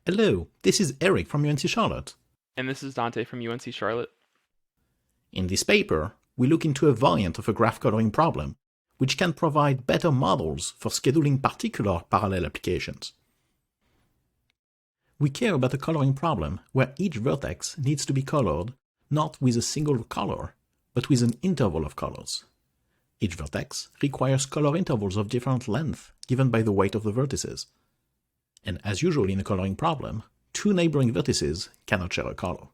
Hello, this is Erik from UNC Charlotte. And this is Dantee from UNC Charlotte. In this paper, we look into a variant of a graph coloring problem, which can provide better models for scheduling particular parallel applications. We care about a coloring problem where each vertex needs to be colored not with a single color, but with an interval of colors. Each vertex requires color intervals of different length given by the weight of the vertices. And as usual in a coloring problem, two neighboring vertices cannot share a color.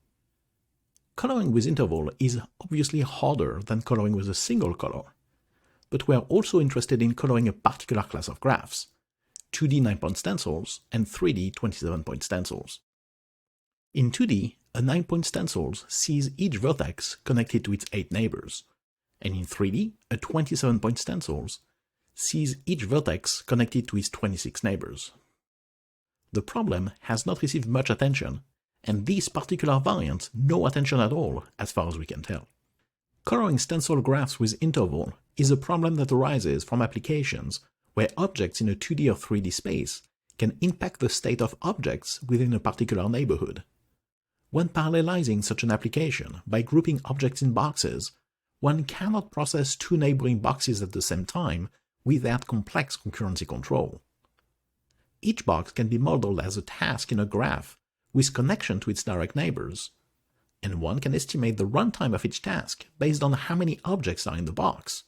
Coloring with interval is obviously harder than coloring with a single color, but we are also interested in coloring a particular class of graphs, 2D 9-point stencils and 3D 27-point stencils. In 2D, a 9-point stencil sees each vertex connected to its 8 neighbors, and in 3D, a 27-point stencil sees each vertex connected to its 26 neighbors. The problem has not received much attention, and this particular variant no attention at all as far as we can tell. Coloring stencil graphs with interval is a problem that arises from applications where objects in a 2D or 3D space can impact the state of objects within a particular neighborhood. When parallelizing such an application by grouping objects in boxes, one cannot process two neighboring boxes at the same time without complex concurrency control. Each box can be modeled as a task in a graph with connection to its direct neighbors, and one can estimate the runtime of each task based on how many objects are in the box.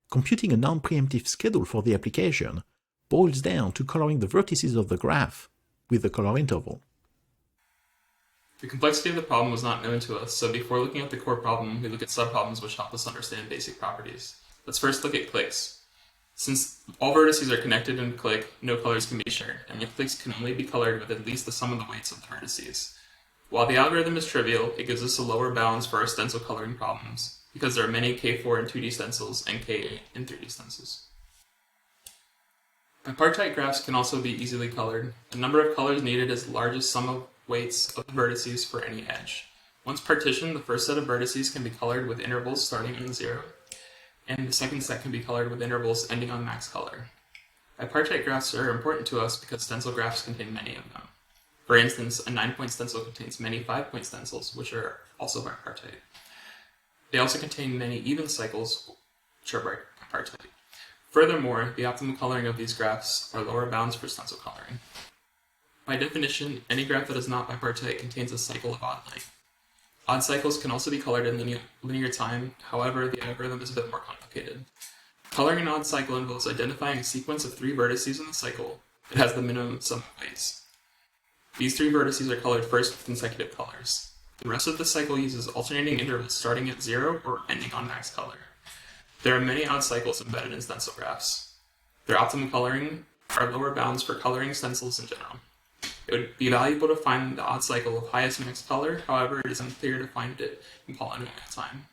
Computing a non-preemptive schedule for the application boils down to coloring the vertices of the graph with the color interval. The complexity of the problem was not known to us, so before looking at the core problem, we look at subproblems which help us understand basic properties. Let's first look at cliques. Since all vertices are connected in a clique, no colors can be shared, and the cliques can only be colored with at least the sum of the weights of the vertices. While the algorithm is trivial, it gives us a lower bounds for our stencil coloring problems, because there are many K4 in 2D stencils and K8 in 3D stencils. Bipartite graphs can also be easily colored. The number of colors needed is the largest sum of weights of the vertices for any edge. Once partitioned, the first set of vertices can be colored with intervals starting on 0, and the second set can be colored with intervals ending on max color. Bipartite graphs are important to us because stencil graphs contain many of them. For instance, a 9-point stencil contains many 5-point stencils, which are also bipartite. They also contain many even cycles, which are bipartite. Furthermore, the optimal coloring of these graphs are lower bounds for stencil coloring. By definition, any graph that is not bipartite contains a cycle of odd length. Odd cycles can also be colored in linear time, however, the algorithm is a bit more complicated. Coloring an odd cycle involves identifying a sequence of 3 vertices in the cycle that has the minimum sum of weights. These 3 vertices are colored first with consecutive colors. The rest of the cycle uses alternating intervals starting at 0 or ending on max color. There are many odd cycles embedded in stencil graphs. Their optimal coloring are lower bounds for coloring stencils in general. It would be valuable to find the odd cycle of highest max color, however, it is unclear to find it in polynomial time.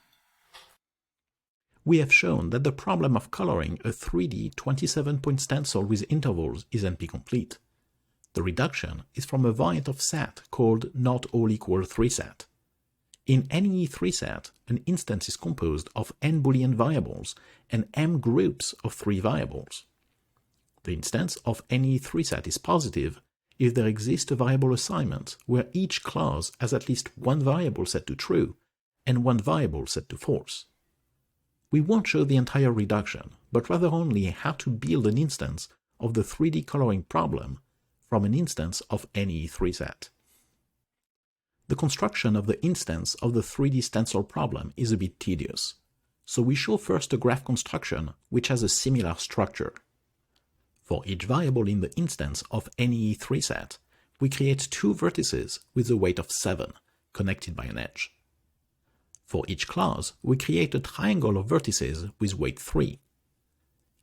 We have shown that the problem of coloring a 3D 27-point stencil with intervals is NP-complete. The reduction is from a variant of SAT called not all equal 3 SAT. In any 3 SAT, an instance is composed of n Boolean variables and m groups of 3 variables. The instance of any 3 SAT is positive if there exists a variable assignment where each clause has at least one variable set to true and one variable set to false. We won't show the entire reduction, but rather only how to build an instance of the 3D coloring problem from an instance of any 3 SAT. The construction of the instance of the 3D stencil problem is a bit tedious, so we show first a graph construction which has a similar structure. For each variable in the instance of any 3 SAT, we create 2 vertices with a weight of 7, connected by an edge. For each clause, we create a triangle of vertices with weight 3.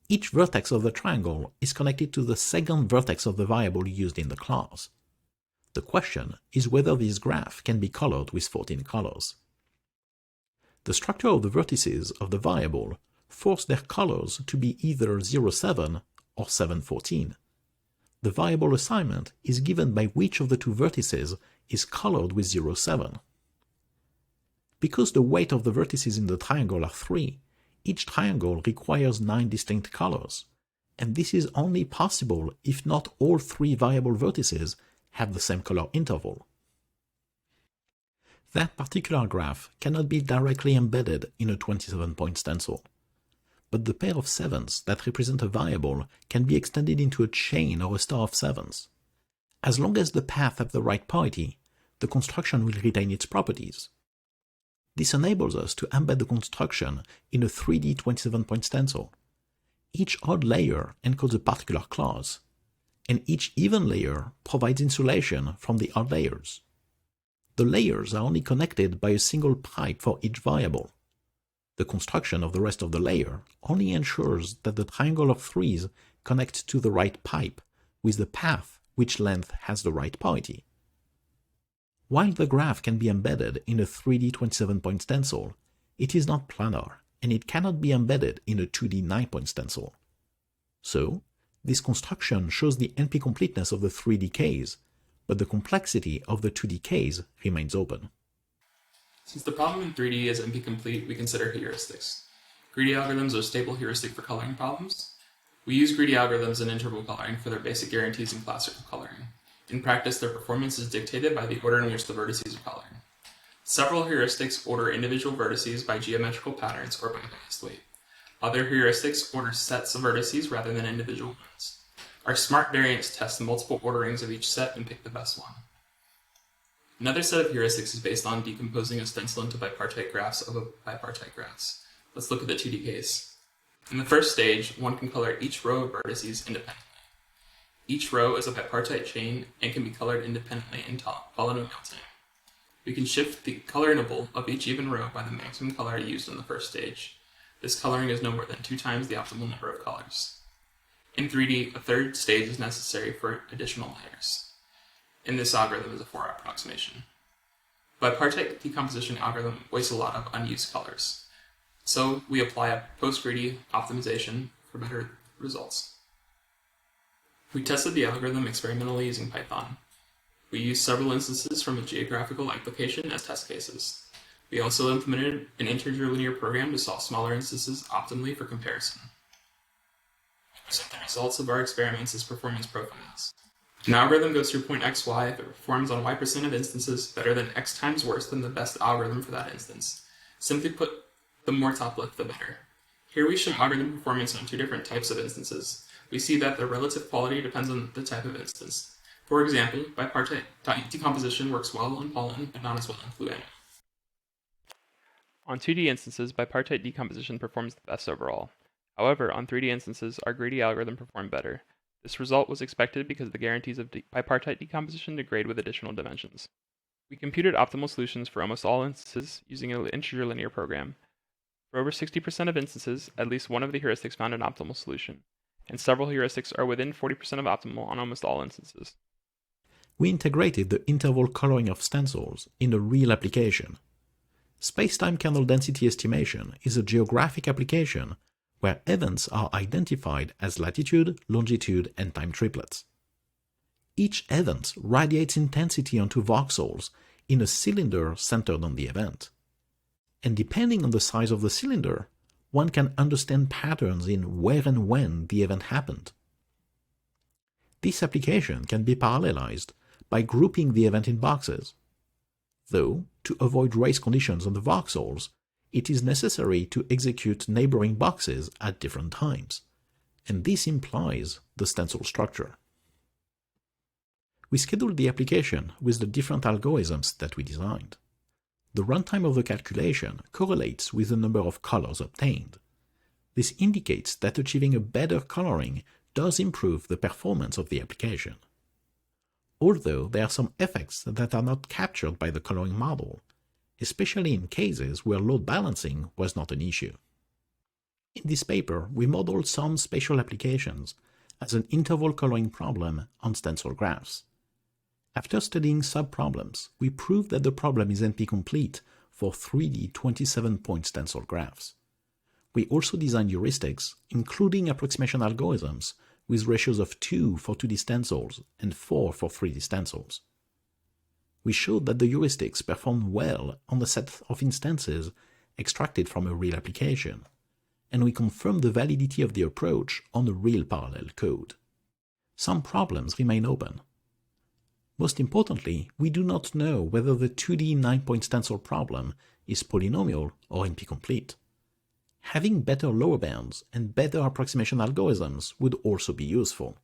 Each vertex of the triangle is connected to the second vertex of the variable used in the clause. The question is whether this graph can be colored with 14 colors. The structure of the vertices of the variable force their colors to be either 0,7 or 714. The variable assignment is given by which of the 2 vertices is colored with 0,7. Because the weight of the vertices in the triangle are 3, each triangle requires 9 distinct colors, and this is only possible if not all 3 variable vertices have the same color interval. That particular graph cannot be directly embedded in a 27-point stencil, but the pair of 7s that represent a variable can be extended into a chain or a star of 7s. As long as the paths have the right parity, the construction will retain its properties. This enables us to embed the construction in a 3D 27-point stencil. Each odd layer encodes a particular class, and each even layer provides insulation from the odd layers. The layers are only connected by a single pipe for each variable. The construction of the rest of the layer only ensures that the triangle of 3s connects to the right pipe with the path which length has the right parity. While the graph can be embedded in a 3D 27-point stencil, it is not planar, and it cannot be embedded in a 2D 9-point stencil. So, this construction shows the NP completeness of the 3D case, but the complexity of the 2D case remains open. Since the problem in 3D is NP complete, we consider heuristics. Greedy algorithms are stable heuristic for coloring problems. We use greedy algorithms in interval coloring for their basic guarantees in classical coloring. In practice, their performance is dictated by the order in which the vertices are colored. Several heuristics order individual vertices by geometrical patterns or by highest weight. Other heuristics order sets of vertices rather than individual ones. Our smart variants test multiple orderings of each set and pick the best one. Another set of heuristics is based on decomposing a stencil into bipartite graphs of bipartite graphs. Let's look at the 2D case. In the first stage, one can color each row of vertices independently. Each row is a bipartite chain and can be colored independently in polynomial time. We can shift the color interval of each even row by the maximum color used in the first stage. This coloring is no more than 2 times the optimal number of colors. In 3D, a third stage is necessary for additional layers. In this algorithm is a 4 approximation. Bipartite decomposition algorithm wastes a lot of unused colors. So we apply a post-greedy optimization for better results. We tested the algorithm experimentally using Python. We used several instances from a geographical application as test cases. We also implemented an integer linear program to solve smaller instances optimally for comparison. We present the results of our experiments as performance profiles. An algorithm goes through point xy if it performs on y% of instances better than x times worse than the best algorithm for that instance. Simply put, the more top left, the better. Here we show algorithm performance on 2 different types of instances. We see that the relative quality depends on the type of instance. For example, bipartite decomposition works well on pollen, but not as well on fluid. On 2D instances, bipartite decomposition performs the best overall. However, on 3D instances, our greedy algorithm performed better. This result was expected because the guarantees of bipartite decomposition degrade with additional dimensions. We computed optimal solutions for almost all instances using an integer linear program. For over 60% of instances, at least one of the heuristics found an optimal solution, and several heuristics are within 40% of optimal on almost all instances. We integrated the interval coloring of stencils in a real application. Space-time kernel density estimation is a geographic application where events are identified as latitude, longitude, and time triplets. Each event radiates intensity onto voxels in a cylinder centered on the event. And depending on the size of the cylinder, one can understand patterns in where and when the event happened. This application can be parallelized by grouping the event in boxes. Though, to avoid race conditions on the voxels, it is necessary to execute neighboring boxes at different times, and this implies the stencil structure. We scheduled the application with the different algorithms that we designed. The runtime of the calculation correlates with the number of colors obtained. This indicates that achieving a better coloring does improve the performance of the application. Although there are some effects that are not captured by the coloring model, especially in cases where load balancing was not an issue. In this paper, we modeled some spatial applications as an interval coloring problem on stencil graphs. After studying subproblems, we proved that the problem is NP-complete for 3D 27-point stencil graphs. We also designed heuristics, including approximation algorithms, with ratios of 2 for 2D stencils and 4 for 3D stencils. We showed that the heuristics performed well on a set of instances extracted from a real application, and we confirmed the validity of the approach on a real parallel code. Some problems remain open. Most importantly, we do not know whether the 2D 9-point stencil problem is polynomial or NP-complete. Having better lower bounds and better approximation algorithms would also be useful.